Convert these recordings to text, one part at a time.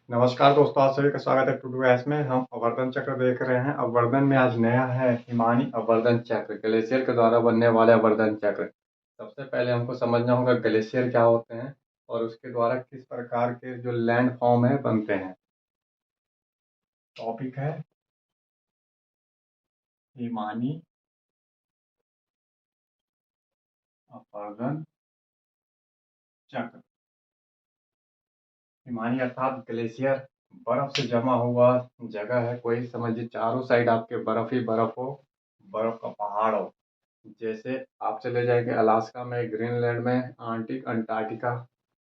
नमस्कार दोस्तों, आप सभी का स्वागत है टू एस में। हम अवर्धन चक्र देख रहे हैं। अवर्धन में आज नया है हिमानी अवर्धन चक्र, ग्लेशियर के द्वारा बनने वाले अवर्धन चक्र। सबसे पहले हमको समझना होगा ग्लेशियर क्या होते हैं और उसके द्वारा किस प्रकार के जो लैंड फॉर्म है बनते हैं। टॉपिक है हिमानी अवर्धन चक्र। हिमानी अर्थात ग्लेशियर, बर्फ से जमा हुआ जगह है। कोई समझिए चारों साइड आपके बर्फ ही बर्फ हो, बर्फ का पहाड़ हो। जैसे आप चले जाएंगे अलास्का में, ग्रीनलैंड में, आर्कटिक, अंटार्कटिका।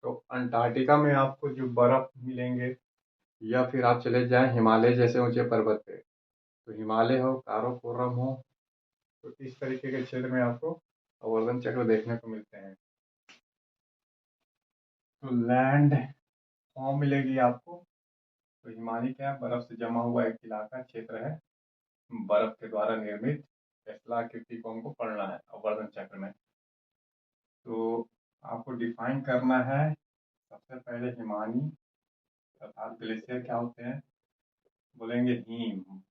तो अंटार्कटिका में आपको जो बर्फ मिलेंगे, या फिर आप चले जाएं हिमालय जैसे ऊंचे पर्वत पे, तो हिमालय हो, काराकोरम हो, तो इस तरीके के क्षेत्र में आपको आवर्धन चक्र देखने को मिलते हैं। तो लैंड फॉर्म मिलेगी आपको। तो हिमालय क्या है? बर्फ से जमा हुआ एक इलाका क्षेत्र है, बर्फ के द्वारा निर्मित। स्थलाकृति को हमको पढ़ना है आवर्धन चक्र में। तो आपको डिफाइन करना है सबसे पहले हिमानी अर्थात ग्लेशियर क्या होते हैं। बोलेंगे हिम।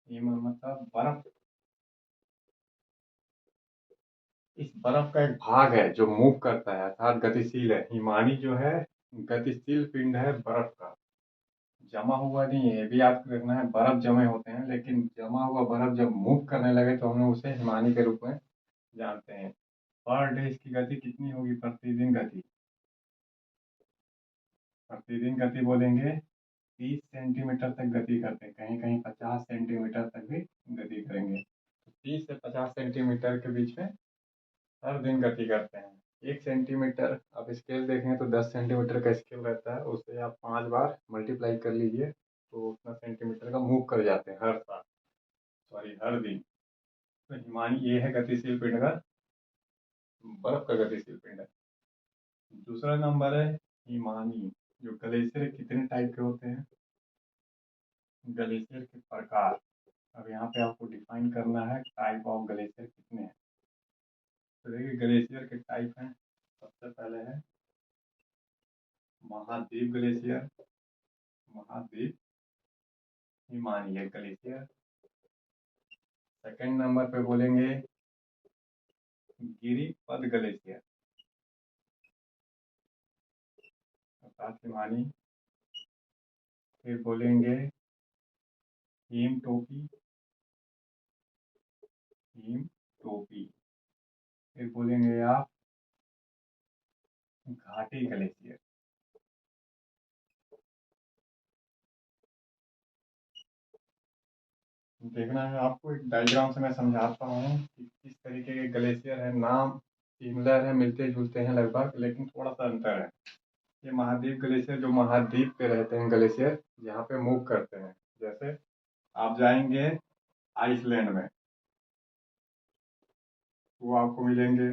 हिम मतलब बर्फ। इस बर्फ का एक भाग है जो मूव करता है अर्थात गतिशील है। हिमानी जो है गतिशील पिंड है बर्फ का, जमा हुआ नहीं है। ये भी आपको देखना है, बर्फ जमे होते हैं लेकिन जमा हुआ बर्फ जब मूव करने लगे तो हम लोग उसे हिमानी के रूप में जानते हैं। पर डे इसकी गति कितनी होगी? प्रतिदिन गति। प्रतिदिन गति बोलेंगे 30 सेंटीमीटर तक गति करते हैं, कहीं कहीं 50 सेंटीमीटर तक भी गति करेंगे। तो 30 से 50 सेंटीमीटर के बीच में हर दिन गति करते हैं। 1 सेंटीमीटर आप स्केल देखें तो 10 सेंटीमीटर का स्केल रहता है, उसे आप 5 बार मल्टीप्लाई कर लीजिए तो उतना सेंटीमीटर का मूव कर जाते हैं हर साल, सॉरी हर दिन। तो हिमानी ये है गतिशील पिंड का, बर्फ का गतिशील पिंड है। दूसरा नंबर है हिमानी। जो ग्लेशियर कितने टाइप के होते हैं? ग्लेशियर के प्रकार। अब यहाँ पे आपको डिफाइन करना है टाइप ऑफ ग्लेशियर कितने हैं। तो देखिए ग्लेशियर के टाइप हैं। सबसे पहले है महाद्वीप ग्लेशियर। महाद्वीप हिमालय ग्लेशियर। सेकंड नंबर पे बोलेंगे गिरिपद ग्लेशियर अर्थात हिमानी। फिर बोलेंगे हिम टोपी। हिम टोपी। फिर बोलेंगे आप घाटी ग्लेशियर। देखना है आपको, एक डायग्राम से मैं समझाता हूँ कि किस तरीके के ग्लेशियर है। नाम सिमिलर है, मिलते जुलते हैं लगभग, लेकिन थोड़ा सा अंतर है। ये महाद्वीप ग्लेशियर जो महाद्वीप पे रहते हैं ग्लेशियर, जहाँ पे मूव करते हैं। जैसे आप जाएंगे आइसलैंड में तो आपको मिलेंगे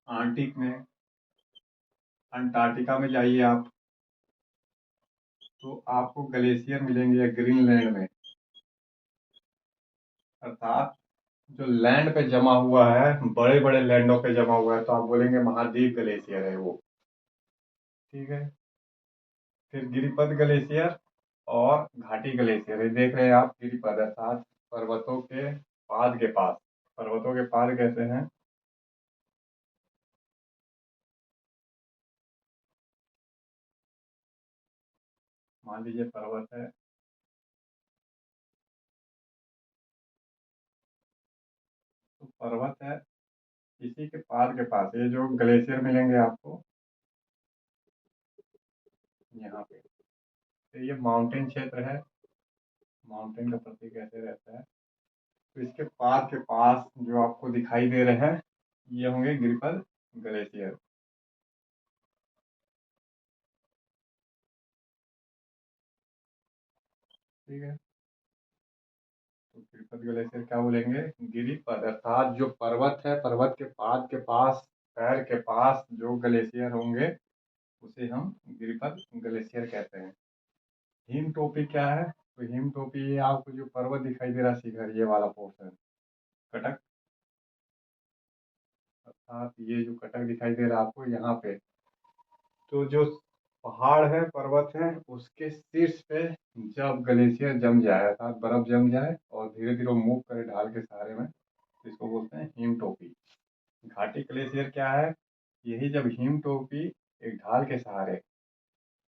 आर्कटिक में। अंटार्कटिका में जाइए आप तो आपको ग्लेशियर मिलेंगे, या ग्रीनलैंड में। अर्थात जो लैंड पे जमा हुआ है, बड़े बड़े लैंडों पे जमा हुआ है, तो आप बोलेंगे महाद्वीप ग्लेशियर है वो। ठीक है। फिर गिरिपद ग्लेशियर और घाटी ग्लेशियर, ये देख रहे हैं आप। गिरिपद अर्थात पर्वतों के पाद के पास। पर्वतों के पाद कैसे हैं? मान लीजिए पर्वत है, तो पर्वत है, इसी के पाद के पास ये जो ग्लेशियर मिलेंगे आपको यहाँ पे। तो ये माउंटेन क्षेत्र है। माउंटेन का प्रतीक ऐसे रहता है। तो इसके पाद के पास जो आपको दिखाई दे रहे हैं, ये होंगे गिरिपद ग्लेशियर। ठीक है। तो गिरिपद ग्लेशियर क्या बोलेंगे? गिरिपद अर्थात जो पर्वत है, पर्वत के पाद के पास, पैर के पास जो ग्लेशियर होंगे उसे हम गिरिपद ग्लेशियर कहते हैं। हिम टोपी क्या है? तो हिम टोपी ये आपको जो पर्वत दिखाई दे रहा है शिखर, ये वाला पोर्शन, कटक। अर्थात ये जो कटक दिखाई दे रहा है आपको यहाँ पे, तो जो पहाड़ है, पर्वत है, उसके शीर्ष पे जब ग्लेशियर जम जाए अर्थात बर्फ जम जाए और धीरे धीरे मूव करे ढाल के सहारे में, तो इसको बोलते हैं हिम टोपी। घाटी ग्लेशियर क्या है? यही जब हिम टोपी एक ढाल के सहारे,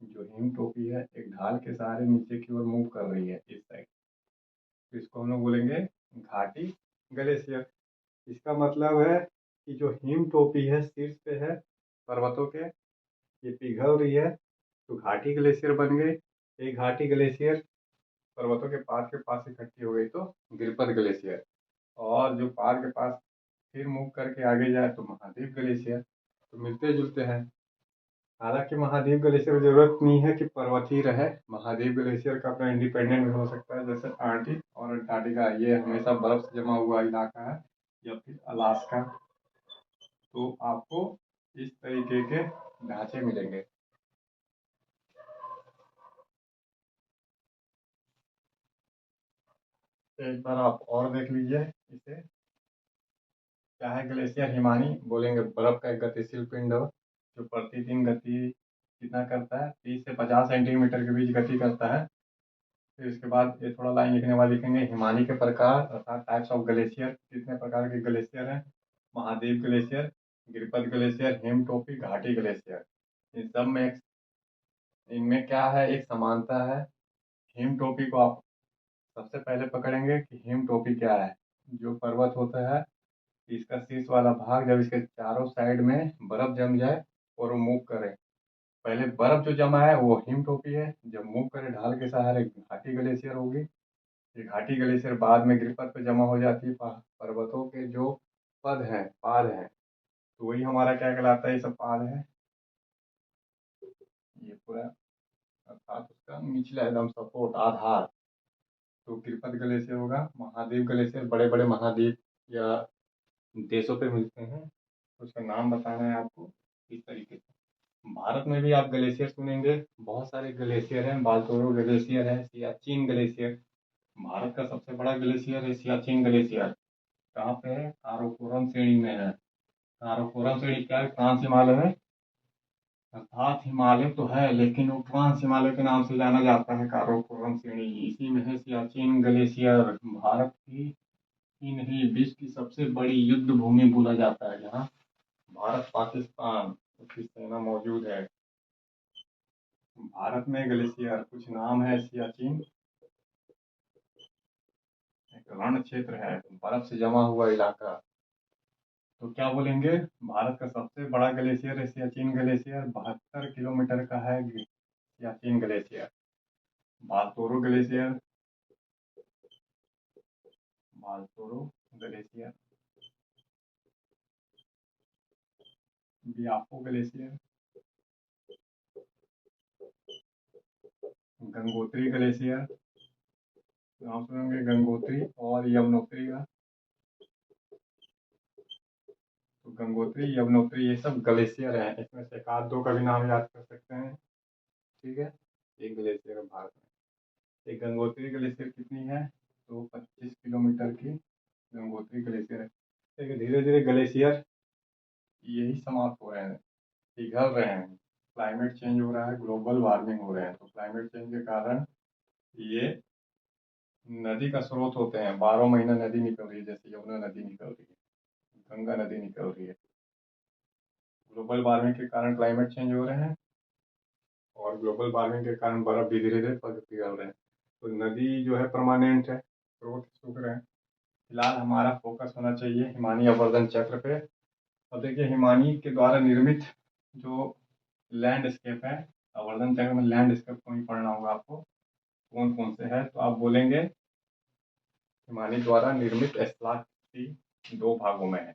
जो हिम टोपी है एक ढाल के सहारे नीचे की ओर मूव कर रही है इस साइड, तो इसको हम लोग बोलेंगे घाटी ग्लेशियर। इसका मतलब है कि जो हिम टोपी है शीर्ष पे है पर्वतों के, ये पिघल रही है तो घाटी ग्लेशियर बन गई। एक घाटी ग्लेशियर पर्वतों के पास इकट्ठी हो गई तो गिरपत ग्लेशियर, और जो पहाड़ के पास फिर मूव करके आगे जाए तो महाद्वीप ग्लेशियर। तो मिलते जुलते हैं। हालांकि महाद्वीप ग्लेशियर की जरूरत नहीं है कि पर्वत ही रहे, महाद्वीप ग्लेशियर का अपना इंडिपेंडेंट भी हो सकता है, जैसे आर्कटिक और अंटार्कटिका ये हमेशा बर्फ से जमा हुआ इलाका है, या फिर अलास्का। तो आपको इस तरीके के ढांचे मिलेंगे। एक बार आप और देख लीजिए इसे। क्या है ग्लेशियर? हिमानी बोलेंगे बर्फ का एक गतिशील पिंड हो जो प्रतिदिन गति कितना करता है, 30 से 50 सेंटीमीटर के बीच गति करता है। फिर इसके बाद ये थोड़ा लाइन लिखने वाले लिखेंगे हिमानी के प्रकार अर्थात टाइप्स ऑफ ग्लेशियर, कितने प्रकार के ग्लेशियर हैं। महाद्वीप ग्लेशियर, गिरपत ग्लेशियर, हिम टोपी, घाटी ग्लेशियर। इन सब में इनमें क्या है, एक समानता है। हिम टोपी को आप सबसे पहले पकड़ेंगे कि हिम टोपी क्या है। जो पर्वत होता है इसका शीर्ष वाला भाग जब इसके चारों साइड में बर्फ जम जाए और वो मूव करे, पहले बर्फ जो जमा है वो हिम टोपी है, जब मूव करे ढाल के सहारे घाटी ग्लेशियर होगी। ये घाटी ग्लेशियर बाद में गिरपत पे जमा हो जाती है, पर्वतों के जो पद हैं पाद हैं, तो वही हमारा क्या कहलाता है, ये सब पाद है। ये पूरा अर्थात उसका निचला एकदम सपोर्ट आधार, तो गिरपत ग्लेशियर होगा। महाद्वीप ग्लेशियर बड़े बड़े महाद्वीप या देशों पे मिलते हैं, उसका नाम बताना है आपको इस तरीके से। भारत में भी आप ग्लेशियर सुनेंगे, बहुत सारे ग्लेशियर हैं। बालतोरो ग्लेशियर है, सियाचिन ग्लेशियर। भारत का सबसे बड़ा ग्लेशियर है सियाचिन ग्लेशियर। कहाँ पे है? काराकोरम श्रेणी में है। काराकोरम श्रेणी क्या है? ट्रांस हिमालय में, अर्थात हिमालय तो है लेकिन वो ट्रांस हिमालय के नाम से जाना जाता है। काराकोरम श्रेणी इसी में है सियाचिन ग्लेशियर। भारत की ही नहीं विश्व की सबसे बड़ी युद्ध भूमि बोला जाता है, जहाँ भारत पाकिस्तान की सेना मौजूद है। भारत में ग्लेशियर कुछ नाम है, सियाचिन एक रण क्षेत्र है, बर्फ से जमा हुआ इलाका। तो क्या बोलेंगे? भारत का सबसे बड़ा ग्लेशियर है सियाचिन ग्लेशियर, 72 किलोमीटर का है Siachen glacier. Baltoro glacier, Baltoro glacier, Biafo glacier, Gangotri glacier, नाम सुनेंगे गंगोत्री और यमुनोत्री का। तो गंगोत्री यमुनोत्री ये सब ग्लेशियर हैं, इसमें से एक आध दो का भी नाम याद कर सकते हैं। ठीक है, एक ग्लेशियर है भारत में। एक गंगोत्री ग्लेशियर कितनी है? तो 25 किलोमीटर की गंगोत्री ग्लेशियर है। देखिए धीरे धीरे ग्लेशियर यही समाप्त हो रहे हैं, पिघल रहे हैं। क्लाइमेट चेंज हो रहा है, ग्लोबल वार्मिंग हो रहे हैं, तो क्लाइमेट चेंज के कारण ये नदी का स्रोत होते हैं। 12 महीना नदी निकल रही है, जैसे यमुना नदी निकल रही है, गंगा नदी निकल रही है। ग्लोबल वार्मिंग के कारण क्लाइमेट चेंज हो रहे हैं, और ग्लोबल वार्मिंग के कारण बर्फ भी धीरे धीरे पिघल रहे हैं। तो नदी जो है परमानेंट है, स्रोत सूख रहे हैं। फिलहाल हमारा फोकस होना चाहिए हिमानी आवर्धन चक्र पे। अब देखिए हिमानी के द्वारा निर्मित जो लैंडस्केप है, आवर्धन चक्र में लैंडस्केप को ही पढ़ना होगा आपको, कौन कौन से है। तो आप बोलेंगे हिमानी द्वारा निर्मित स्थलाकृति दो भागों में है।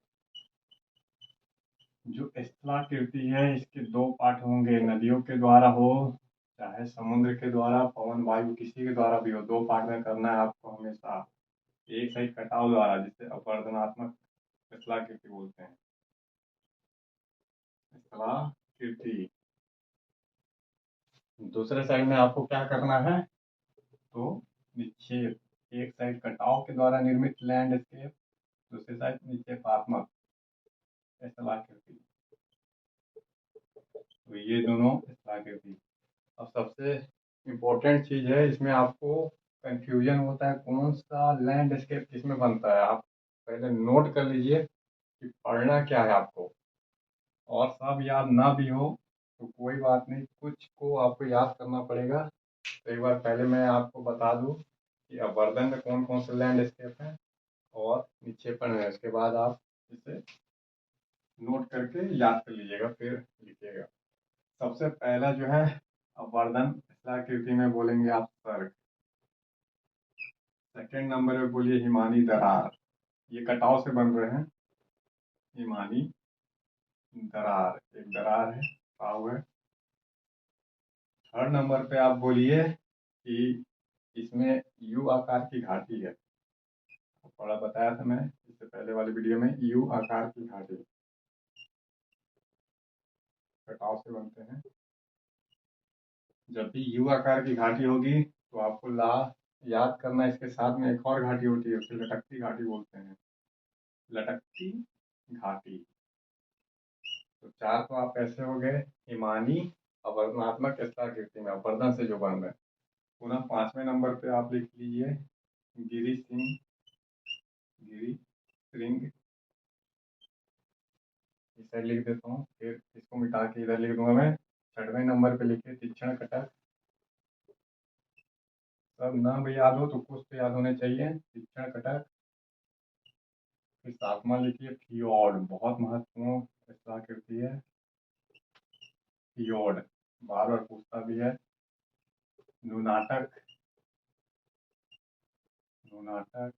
जो स्थलाकृति है इसके दो पार्ट होंगे, नदियों के द्वारा हो चाहे समुद्र के द्वारा, पवन वायु किसी के द्वारा भी हो, दो पार्ट में करना है आपको हमेशा। एक साइड कटाव द्वारा, जिसे अपवर्तनात्मक स्थलाकृति बोलते हैं, स्थलाकृति। दूसरे साइड में आपको क्या करना है? तो निक्षेप, एक साइड कटाव के द्वारा निर्मित लैंडस्केप, दूसरी साइड निक्षेपात्मक स्थलाकृति। तो ये दोनों स्थलाकृति अब सबसे इम्पोर्टेंट चीज़ है इसमें, आपको कंफ्यूजन होता है कौन सा लैंडस्केप किसमें बनता है। आप पहले नोट कर लीजिए कि पढ़ना क्या है आपको। और सब याद ना भी हो तो कोई बात नहीं, कुछ को आपको याद करना पड़ेगा। तो एक बार पहले मैं आपको बता दूं कि अवर्धन में कौन कौन से लैंडस्केप हैं और निक्षेपण है। उसके बाद आप इसे नोट करके याद कर लीजिएगा, फिर लिखिएगा। सबसे पहला जो है अवर्धन स्थलाकृति में बोलेंगे आप सर्ग। सेकंड नंबर पे बोलिए हिमानी दरार, ये कटाव से बन रहे हैं। हिमानी दरार, एक दरार है, कटाव है। थर्ड नंबर पे आप बोलिए कि इसमें यू आकार की घाटी है। थोड़ा बताया था मैं इससे पहले वाले वीडियो में, यू आकार की घाटी कटाव से बनते हैं। जब भी यू आकार की घाटी होगी तो आपको ला याद करना, इसके साथ में एक और घाटी होती है, उसे लटकती घाटी बोलते हैं। लटकती घाटी। तो चार तो आप ऐसे हो गए, हिमानी अवर्णनात्मक स्थलाकृति में अवर्धन से जो बन रहे हैं। पुनः पांचवें नंबर पे आप लिख लीजिए गिरी सिंह, गिरी श्रृंग। इस साइड लिख देता हूँ, फिर इसको मिटा के इधर लिख दूंगा मैं। छठवें नंबर पे लिखिए तीक्ष्ण कटक। सब नाम भी याद हो तो कुछ तो याद होने चाहिए। तीक्ष्ण कटक। फिर सातवां लिखिए फियोर्ड, बहुत महत्वपूर्ण स्थलाकृति है फियोर्ड, बार बार पूछता भी है। Nunatak, nunatak.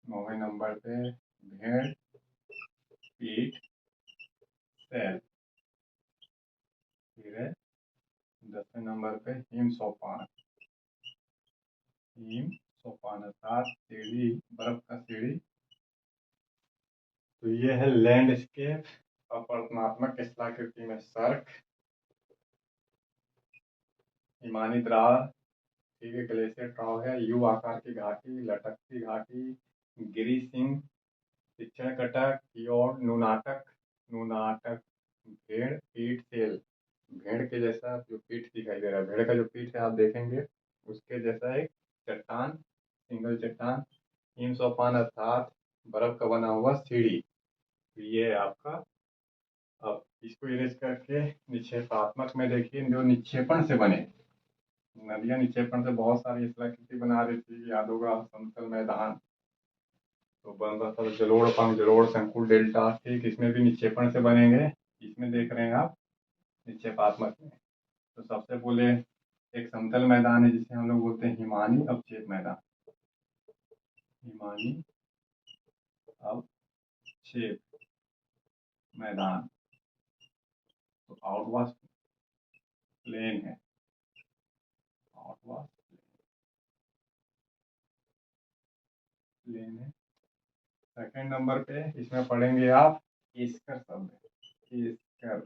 नौवें नंबर पे भेड़ पीठ सैल। फिर है 10वें नंबर पे हिम सोपान, हिम सोपान अर्थात सीढ़ी, बर्फ का सीढ़ी। तो ये है लैंडस्केप अपवर्तनात्मक स्थलाकृति में सर्क, हिमानी दरार, ठीक है, ग्लेशियर ट्रॉव है, यू आकार की घाटी, लटकती घाटी, गिरी सिंह, तीक्ष्ण कटक, फियोर्ड, नुनाटक। नुनाटक भेड़ पीठ सेल, भेड़ के जैसा जो पीठ दिखाई दे रहा है, भेड़ का जो पीठ है आप देखेंगे उसके जैसा एक चट्टान, सिंगल चट्टान। हिम सोपान अर्थात बर्फ का बना हुआ सीढ़ी। तो ये है आपका। अब इसको इरेज करके निक्षेपात्मक में देखिए, जो निक्षेपण से बने नदियां, निक्षेपण से बहुत सारी स्थलाकृति बना रही थी, याद होगा समतल मैदान तो बन रहा था, जलोढ़ पंख, जलोढ़ संकुल डेल्टा, ठीक, इसमें भी निक्षेपण से बनेंगे। इसमें देख रहे हैं आप निक्षेपात्मक में। तो सबसे बोले एक समतल मैदान है जिसे हम लोग बोलते हैं हिमानी अवक्षेप मैदान, हिमानी अवक्षेप मैदान। तो आउटवाश प्लेन है, आउटवाश प्लेन है। सेकंड नंबर पे इसमें पढ़ेंगे आप ईस्कर शब्द, ईस्कर।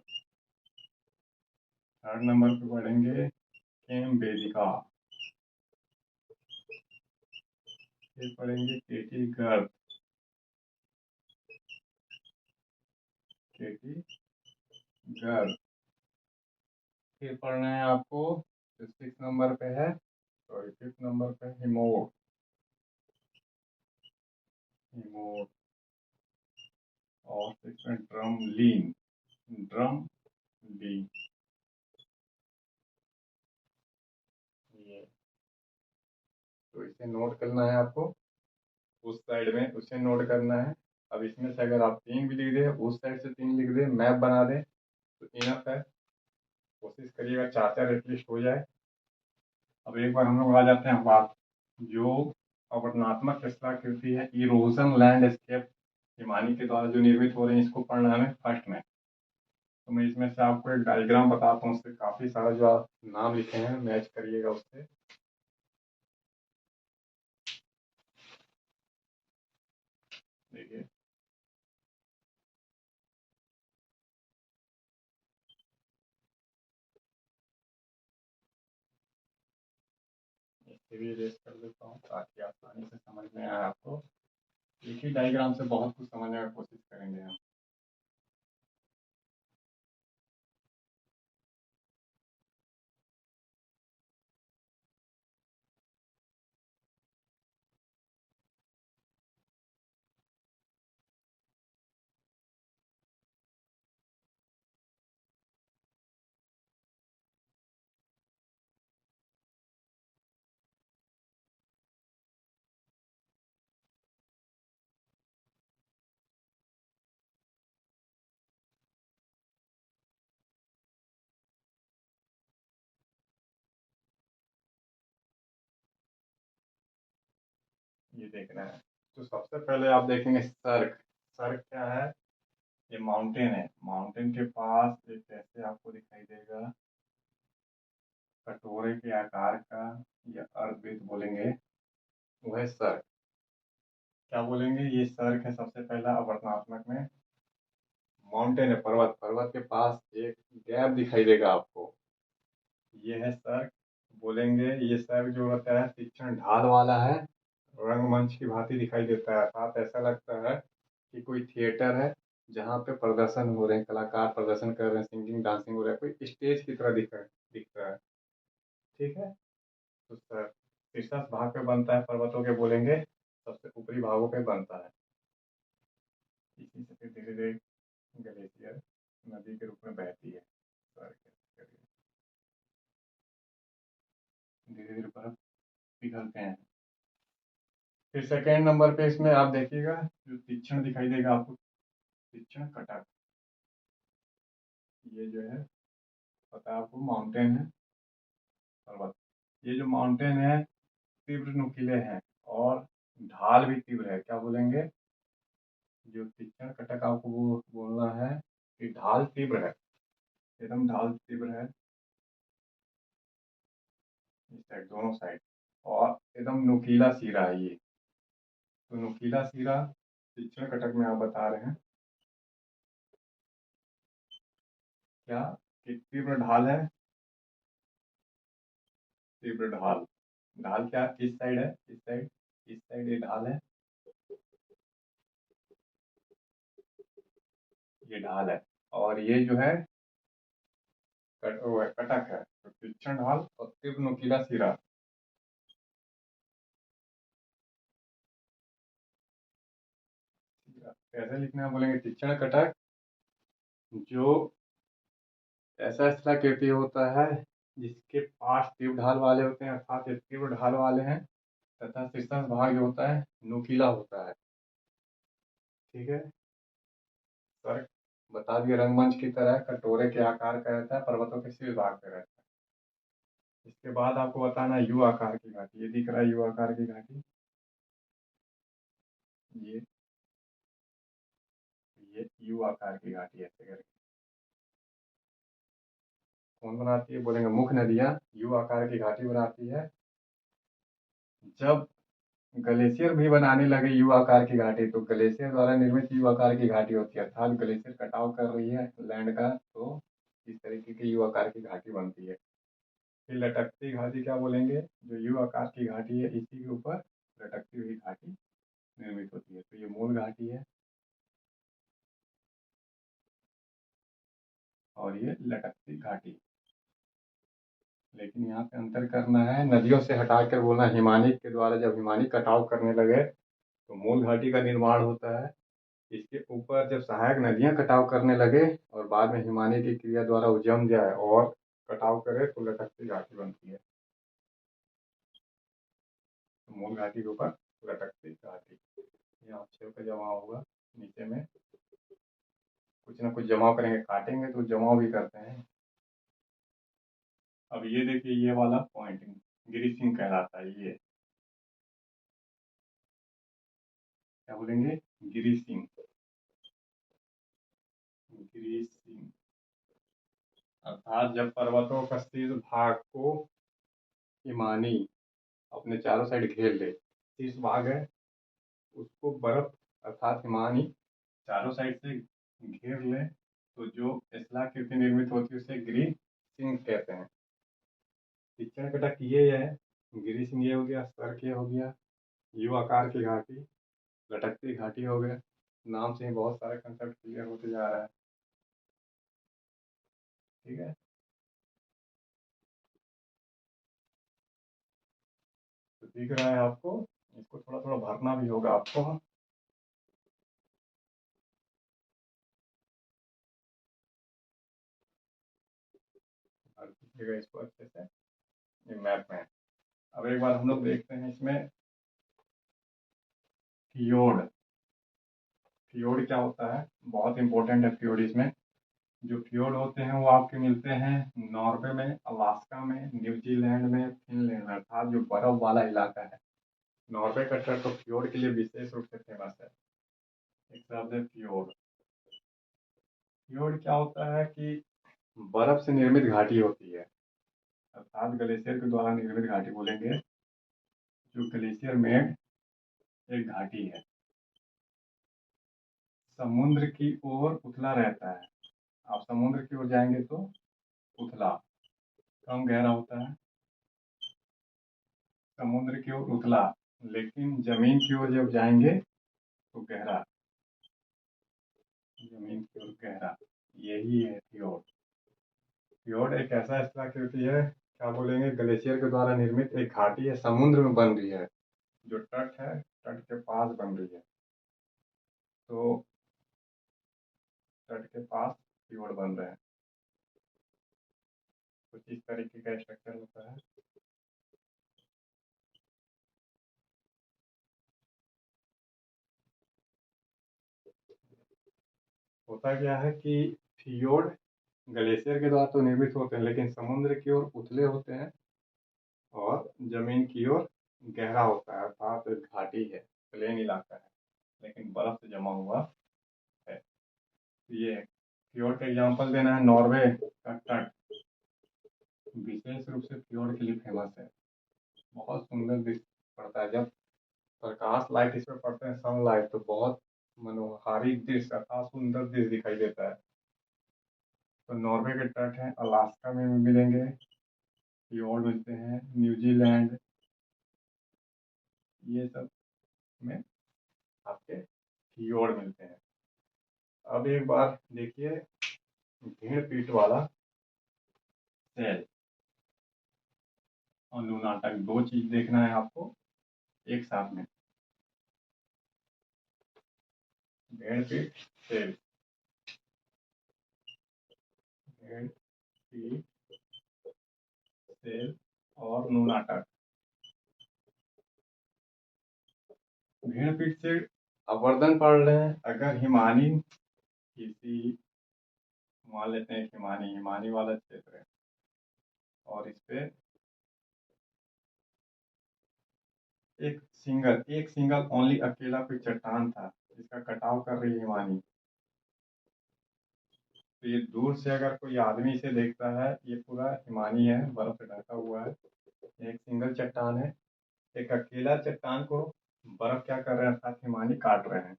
थर्ड नंबर पे पढ़ेंगे केम वेदिका। फिर पढ़ेंगे केटी गर्भ, केटी गर्भ। फिर पढ़ना है आपको जो 6 नंबर पे है, सॉरी 5th नंबर पे हिमोर, हिमोर। और इसमें ड्रम लीन, ड्रम लीन। ये तो इसे नोट करना है आपको, उस साइड में उसे नोट करना है। अब इसमें से अगर आप 3 भी लिख दे, उस साइड से 3 लिख दे, मैप बना दे तो इनफ है। कोशिश करिएगा 4 4 एटलीस्ट हो जाए। अब एक बार हम लोग आ जाते हैं बात जो अवर्णनात्मक स्थलाकृति है, इरोजन लैंडस्केप हिमानी के द्वारा जो निर्मित हो रहे हैं, इसको पढ़ना है फर्स्ट में। तो मैं इसमें से आपको एक डायग्राम बताता हूँ, उससे काफी सारा जो आप नाम लिखे हैं मैच करिएगा उससे। देखिए इससे भी इरेज कर देता हूँ ताकि आसानी से समझ में आए आपको। एक ही डायग्राम से बहुत कुछ समझने की कोशिश करेंगे हम। ये देखना है। तो सबसे पहले आप देखेंगे सर्क। सर्क क्या है? ये माउंटेन है। माउंटेन के पास एक ऐसे आपको दिखाई देगा कटोरे के आकार का, या अर्धवृत्त बोलेंगे, वो है सर्क। क्या बोलेंगे? ये सर्क है सबसे पहला अवर्तनात्मक में। माउंटेन है, पर्वत। पर्वत के पास एक गैप दिखाई देगा आपको, ये है सर्क। बोलेंगे ये सर्क जो होता है तीक्ष्ण ढाल वाला है, रंगमंच की भांति दिखाई देता है, अर्थात ऐसा लगता है कि कोई थिएटर है जहाँ पे प्रदर्शन हो रहे हैं, कलाकार प्रदर्शन कर रहे हैं, सिंगिंग डांसिंग हो रहा है, कोई स्टेज की तरह दिख रहा है। ठीक है। तो सर शीर्षस्थ भाग पे बनता है पर्वतों के, बोलेंगे सबसे ऊपरी भागों पे बनता है। इसी से फिर धीरे धीरे ग्लेशियर नदी के रूप में बहती है। धीरे धीरे बर्फ पिघलते हैं। फिर सेकेंड नंबर पे इसमें आप देखिएगा जो तीक्ष्ण दिखाई देगा आपको, तीक्ष्ण कटक। ये जो है पता है आपको, माउंटेन है, पर्वत। ये जो माउंटेन है तीव्र नुकीले हैं और ढाल भी तीव्र है। क्या बोलेंगे? जो तीक्ष्ण कटक आपको वो बोलना है कि ढाल तीव्र है, एकदम ढाल तीव्र है, इस साइड, दोनों साइड। और एकदम नुकीला सिरा है ये। तो नुकीला सिरा तीक्ष्ण कटक में आप बता रहे हैं क्या कि तीव्र ढाल है। तीव्र ढाल, ढाल क्या इस साइड है, इस साइड, इस साइड ये ढाल है, ये ढाल है। और ये जो है वो है कटक है। तो तीक्ष्ण ढाल और तीव्र नुकीला सिरा। कैसे लिखना है? बोलेंगे तीक्ष्ण कटक जो ऐसा स्थलाकृति होता है जिसके पास तीव्र ढाल वाले होते हैं, अर्थात ये तीव्र ढाल वाले हैं, तथा शीर्षस्थ भाग जो होता है नुकीला होता है। ठीक है। सर बता दिए, रंगमंच की तरह कटोरे के आकार का रहता है, पर्वतों के शीर्ष भाग पे रहता है। इसके बाद आपको बताना है यू आकार की घाटी। ये दिख रहा है यू आकार की घाटी, ये ये यू आकार की घाटी ऐसे करके कौन बनाती है? बोलेंगे मुख्य नदियां यू आकार की घाटी बनाती है। जब ग्लेशियर भी बनाने लगे यू आकार की घाटी, तो ग्लेशियर द्वारा निर्मित यू आकार की घाटी होती है, अर्थात ग्लेशियर कटाव कर रही है लैंड का, तो इस तरीके की यू आकार की घाटी बनती है। फिर लटकती घाटी क्या बोलेंगे? जो यू आकार की घाटी है इसी के ऊपर लटकती हुई घाटी निर्मित होती है। तो ये मूल घाटी है और ये लटकती घाटी। लेकिन यहाँ पे अंतर करना है, नदियों से हटाकर बोलना हिमानी के द्वारा। जब हिमानी कटाव करने लगे तो मूल घाटी का निर्माण होता है। इसके ऊपर जब सहायक नदियां कटाव करने लगे और बाद में हिमानी की क्रिया द्वारा वो जम जाए और कटाव करे तो लटकती घाटी बनती है। तो मूल घाटी के ऊपर लटकती घाटी। यहाँ अक्षर का जमाव होगा, नीचे में कुछ ना कुछ जमाव करेंगे, काटेंगे तो जमाव भी करते हैं। अब ये देखिए, ये वाला पॉइंट ग्रीसिंग कहलाता है। ये क्या बोलेंगे? ग्रीसिंग। ग्रीसिंग अर्थात जब पर्वतों का शीर्ष भाग को हिमानी अपने चारों साइड घेर ले, शीर्ष भाग है उसको बर्फ अर्थात हिमानी चारों साइड से घेर ले, तो जो स्थलाकृति निर्मित होती है उसे ग्रीसिंग कहते हैं। तीक्ष्ण कटक ये है, ग्रीसिंग ये हो गया, सर्क ये हो गया, यू आकार की घाटी, लटकती घाटी हो गया। नाम से ही बहुत सारे कंसेप्ट क्लियर होते जा रहा है। ठीक है। तो दिख रहा है आपको, इसको थोड़ा थोड़ा भरना भी होगा आपको। भर दीजिएगा इसको अच्छे से, ये मैप में। अब एक बार हम लोग देखते हैं इसमें फियोर्ड। फियोर्ड क्या होता है? बहुत इंपॉर्टेंट है फियोर्ड इसमें। जो फियोर्ड होते हैं वो आपके मिलते हैं नॉर्वे में, अलास्का में, न्यूजीलैंड में, फिनलैंड में, अर्थात जो बर्फ वाला इलाका है नॉर्वे का तट तो फ्योर्ड के लिए विशेष रूप से फेमस है। एक शब्द है फ्योर्ड। फ्योर्ड क्या होता है कि बर्फ से निर्मित घाटी होती है, अर्थात ग्लेशियर के द्वारा निर्मित घाटी बोलेंगे, जो ग्लेशियर मेड एक घाटी है। समुद्र की ओर उथला रहता है। आप समुद्र की ओर जाएंगे तो उथला, कम गहरा होता है। समुद्र की ओर उथला, लेकिन जमीन की ओर जब जाएंगे तो गहरा, जमीन की ओर गहरा, यही है फ्योर्ड। फ्योर्ड एक ऐसा स्थलाकृति है, क्या बोलेंगे, ग्लेशियर के द्वारा निर्मित एक घाटी है, समुद्र में बन रही है, जो तट है, तट के पास बन रही है। तो तट के पास फ्योर्ड बन रहे हैं। कुछ इस तरीके का स्ट्रक्चर होता है। होता क्या है कि फ्योर्ड ग्लेशियर के द्वारा तो निर्मित होते हैं, लेकिन समुद्र की ओर उथले होते हैं और जमीन की ओर गहरा होता है, अर्थात घाटी है, प्लेन इलाका है, लेकिन बर्फ से जमा हुआ है। ये फ्योर्ड का एग्जांपल देना है, नॉर्वे का तट विशेष रूप से फ्योर्ड के लिए फेमस है। बहुत सुंदर दृश्य पड़ता है जब प्रकाश लाइट इस पर पड़ते हैं, सनलाइट, तो बहुत मनोहारी दृश्य अर्थात सुंदर दृश्य दिखाई देता है। तो नॉर्वे के तट हैं, अलास्का में भी मिलेंगे, फ्योर्ड मिलते हैं, न्यूजीलैंड, ये सब में आपके फ्योर्ड मिलते हैं। अब एक बार देखिए, भेड़ पीठ वाला सेल और लूनाटक, दो चीज देखना है आपको एक साथ में। भेड़ पीठ सेल, भेड़ पीठ सेल और लूनाटक। भेड़ पीठ से आवर्धन पढ़ रहे हैं, अगर हिमानी किसी, मान लेते हैं हिमानी, हिमानी वाला क्षेत्र है और इस पे एक सिंगल ओनली अकेला कोई चट्टान था जिसका कटाव कर रही है हिमानी, तो ये दूर से अगर कोई आदमी इसे देखता है, ये पूरा हिमानी है, बर्फ से ढका हुआ है, एक सिंगल चट्टान है, एक अकेला चट्टान को बर्फ क्या कर रहे हैं, अर्थात हिमानी काट रहे हैं।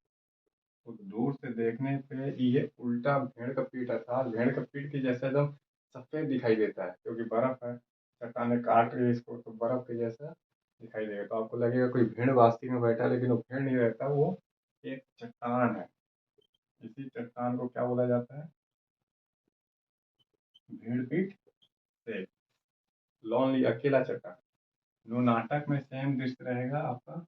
तो दूर से देखने पे ये उल्टा भेड़ का पीठ, अर्थात भेड़ का पीठ की जैसा एकदम सफेद दिखाई देता है, क्योंकि बर्फ है, चट्टाने काट रही है इसको, तो बर्फ के जैसा दिखाई देगा। तो आपको लगेगा कोई भेड़ वास्तव में बैठा है, लेकिन वो भेड़ नहीं रहता, वो एक चट्टान है। इसी चट्टान को क्या बोला जाता है, भेड़ पीठ से, लोनली अकेला चट्टान। नो नाटक में सेम दृश्य रहेगा आपका,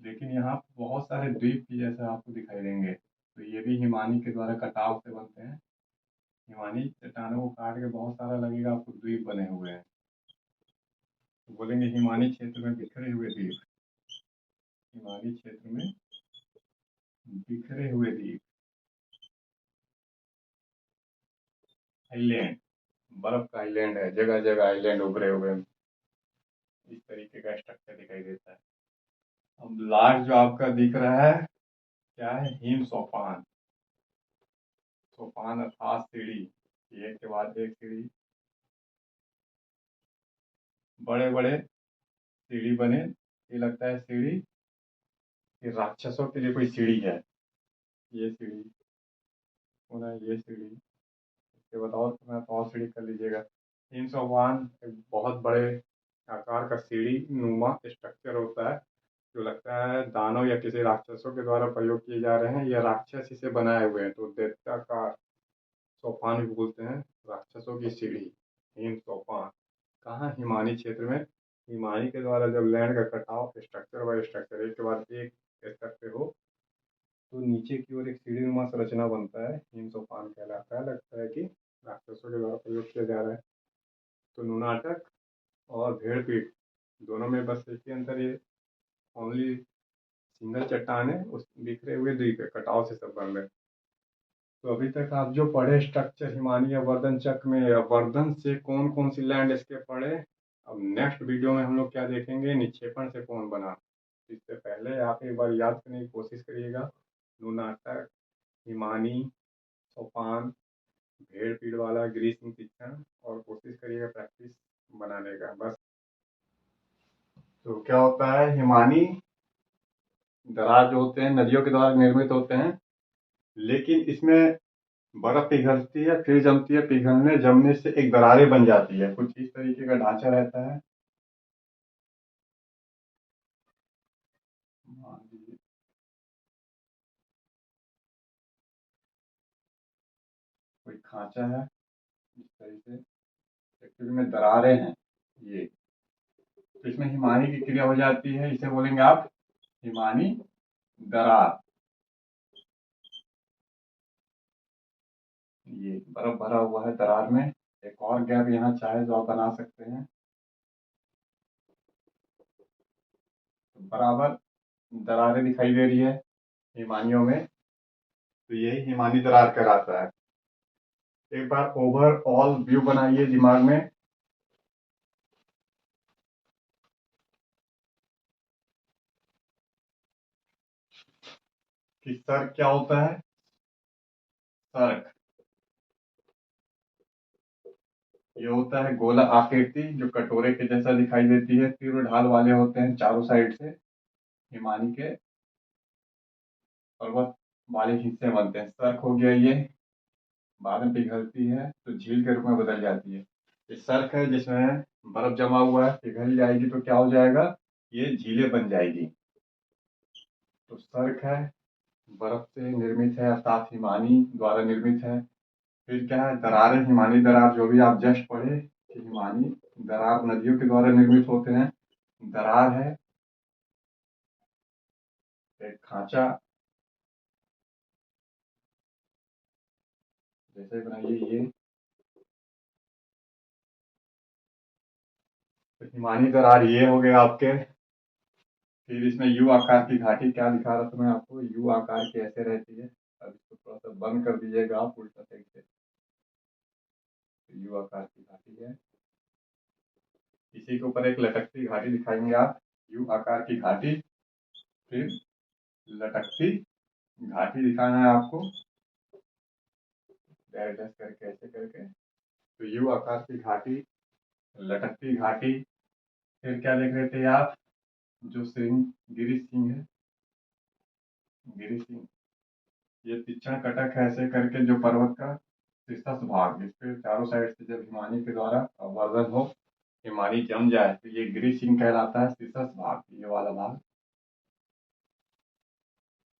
लेकिन यहाँ बहुत सारे द्वीप भी जैसे आपको दिखाई देंगे, तो ये भी हिमानी के द्वारा कटाव से बनते हैं। हिमानी चट्टानों को काट के बहुत सारा लगेगा आपको द्वीप बने हुए हैं, तो बोलेंगे हिमानी क्षेत्र में बिखरे हुए द्वीप, हिमानी क्षेत्र में बिखरे हुए द्वीप, आइलैंड, बर्फ का आइलैंड है, जगह जगह आइलैंड उभरे हुए, इस तरीके का स्ट्रक्चर दिखाई देता है। अब लास्ट जो आपका दिख रहा है, क्या है, हिम सोपान। सोपान अर्थात सीढ़ी, एक के बाद एक सीढ़ी, बड़े बड़े सीढ़ी बने, ये लगता है सीढ़ी कि राक्षसों के लिए कोई सीढ़ी है, ये सीढ़ी, पुनः ये सीढ़ी, इसके बाद और सीढ़ी कर लीजिएगा। 301 एक बहुत बड़े आकार का सीढ़ी नुमा स्ट्रक्चर होता है, जो लगता है दानव या किसी राक्षसों के द्वारा प्रयोग किए जा रहे हैं, या राक्षस इसे बनाए हुए हैं, तो दैत्याकार सोपान भी बोलते हैं, राक्षसों की सीढ़ी, हिम सोपान। कहाँ, हिमानी क्षेत्र में, हिमानी के द्वारा जब लैंड का कटाव स्ट्रक्चर बाय स्ट्रक्चर एक के बाद एक करते हो, तो नीचे की ओर एक सीढ़ीनुमा संरचना बनता है, हिम सोपान कहलाता है, लगता है कि राक्षसों के द्वारा प्रयोग किया जा रहा है। तो नुनाटक और भेड़पीठ दोनों में बस एक ही अंतर, ये ओनली सिंगल चट्टान है, उस बिखरे हुए द्वीप है, कटाव से सब बन रहे। तो अभी तक आप जो पढ़े स्ट्रक्चर हिमानी या वर्धन चक्र में, या वर्धन से कौन कौन सी लैंडस्केप पढ़े, अब नेक्स्ट वीडियो में हम लोग क्या देखेंगे, निक्षेपण से कौन बना। इससे पहले आप एक बार याद करने की कोशिश करिएगा, लूनाटक, हिमानी, सोपान, भेड़ पीड़ वाला, गिरीश सिंह तीक्षण, और कोशिश करिएगा प्रैक्टिस बनाने का बस। तो क्या होता है, हिमानी दरार जो होते हैं नदियों के द्वारा निर्मित होते हैं, लेकिन इसमें बर्फ पिघलती है, फिर जमती है, पिघलने जमने से एक दरारें बन जाती है, कुछ इस तरीके का ढांचा रहता है। मान लीजिए कोई खांचा है, इस तरीके से एक्चुअली में दरारें हैं ये, तो इसमें हिमानी की क्रिया हो जाती है, इसे बोलेंगे आप हिमानी दरार। ये बर्फ भरा हुआ है दरार में, एक और गैप यहाँ चाहे तो आप बना सकते हैं, तो बराबर दरारें दिखाई दे रही है हिमानियों में, तो यही हिमानी दरार कहलाता है। एक बार ओवरऑल व्यू बनाइए दिमाग में कि सर्क क्या होता है। सर्क ये होता है गोला आकृति, जो कटोरे के जैसा दिखाई देती है, तीव्र ढाल वाले होते हैं चारों साइड से, हिमानी के पर्वत वाले हिस्से बनते हैं। सर्क हो गया ये, बाद में पिघलती है तो झील के रूप में बदल जाती है। ये सर्क है जिसमें बर्फ जमा हुआ है, पिघल जाएगी तो क्या हो जाएगा, ये झीलें बन जाएगी। तो सर्क है, बर्फ से निर्मित है, अर्थात हिमानी द्वारा निर्मित है। फिर क्या है, दरारें, हिमानी दरार जो भी आप जस्ट पढ़े कि हिमानी दरार नदियों के द्वारा निर्मित होते हैं। दरार है एक खांचा, जैसे बनाइए ये, तो हिमानी दरार ये हो गए आपके। फिर इसमें यू आकार की घाटी, क्या दिखा रहा था मैं आपको, यू आकार की ऐसे रहती है। अब इसको थोड़ा सा बंद कर दीजिएगा आप उल्टा साइड से, तो यू आकार की घाटी है। इसी के ऊपर एक लटकती घाटी दिखाएंगे आप, यू आकार की घाटी, फिर लटकती घाटी दिखाना है आपको, डैश डैश करके ऐसे करके, तो यू आकार की घाटी, लटकती घाटी। फिर क्या देख रहे थे आप, जो सिंह, गिरी सिंह है, गिरी सिंह, ये तीक्ष्ण कटक है ऐसे करके, जो पर्वत का शीर्षस्थ भाग, जिसपे चारों साइड से जब हिमानी के द्वारा अववर्धन हो, हिमानी जम जाए, तो ये गिरी सिंह कहलाता है, शीर्षस्थ भाग, ये वाला भाग।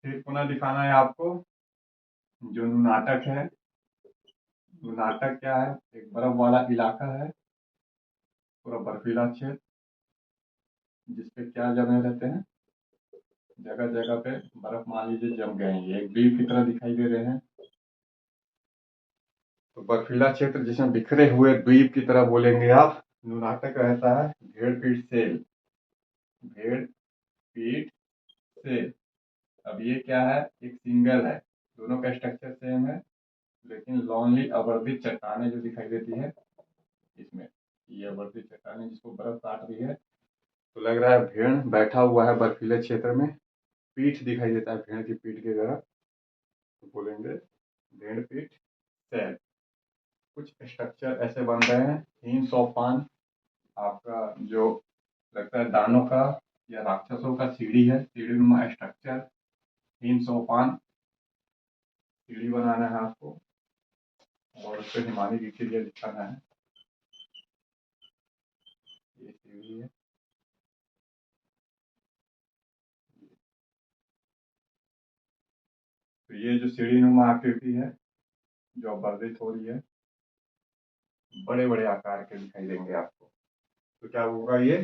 फिर पुनः दिखाना है आपको जो नाटक है। नाटक क्या है, एक बर्फ वाला इलाका है, पूरा बर्फीला क्षेत्र, जिसपे क्या जमे रहते हैं, जगह जगह पे बर्फ मान लीजिए जम गए हैं, ये एक द्वीप की तरह दिखाई दे रहे हैं। तो बर्फीला क्षेत्र जिसमें बिखरे हुए द्वीप की तरह बोलेंगे आप, नाटक रहता है। भेड़ पीठ सेल, भेड़ पीठ सेल, अब ये क्या है, एक सिंगल है, दोनों का स्ट्रक्चर सेम है, लेकिन लॉन्ली अवर्धित चट्टाने जो दिखाई देती है इसमें, ये अवर्धित चट्टाने जिसको बर्फ काट रही है, तो लग रहा है भेड़ बैठा हुआ है बर्फीले क्षेत्र में, पीठ दिखाई देता है भेड़ की पीठ की तरह, तो बोलेंगे भेड़ पीठ सेल। कुछ स्ट्रक्चर ऐसे बन रहे हैं, हिम सोपान, आपका जो लगता है दानों का या राक्षसों का सीढ़ी है, सीढ़ी नुमा स्ट्रक्चर, हिम सोपान, सीढ़ी बनाना है आपको, और उस पर हिमानी की क्रिया दिखाना है। ये सीढ़ी है, तो ये जो सीढ़ी नुमा आकृति है जो वर्धित हो रही है, बड़े बड़े आकार के दिखाई देंगे आपको, तो क्या होगा, ये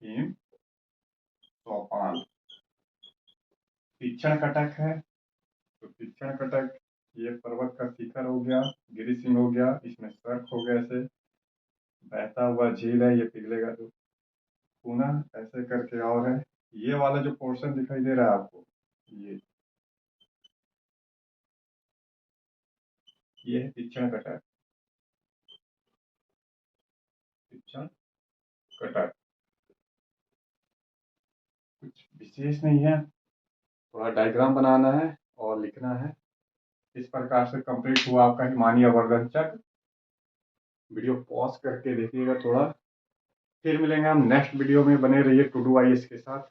हिम सोपान। तीक्ष्ण कटक है, तो तीक्ष्ण कटक ये पर्वत का शिखर हो गया, गिरी सिंह हो गया, इसमें सर्क हो गया, ऐसे बहता हुआ झील है, ये पिघलेगा तो पुनः ऐसे करके, और है ये वाला जो पोर्शन दिखाई दे रहा है आपको, ये ये है तीक्ष्ण कटर। तीक्ष्ण कटर कुछ विशेष नहीं है, थोड़ा डायग्राम बनाना है और लिखना है। इस प्रकार से कंप्लीट हुआ आपका हिमानी आवर्धन चक्र। वीडियो पॉज करके देखिएगा थोड़ा। फिर मिलेंगे हम नेक्स्ट वीडियो में, बने रहिए टू डू आईएएस के साथ।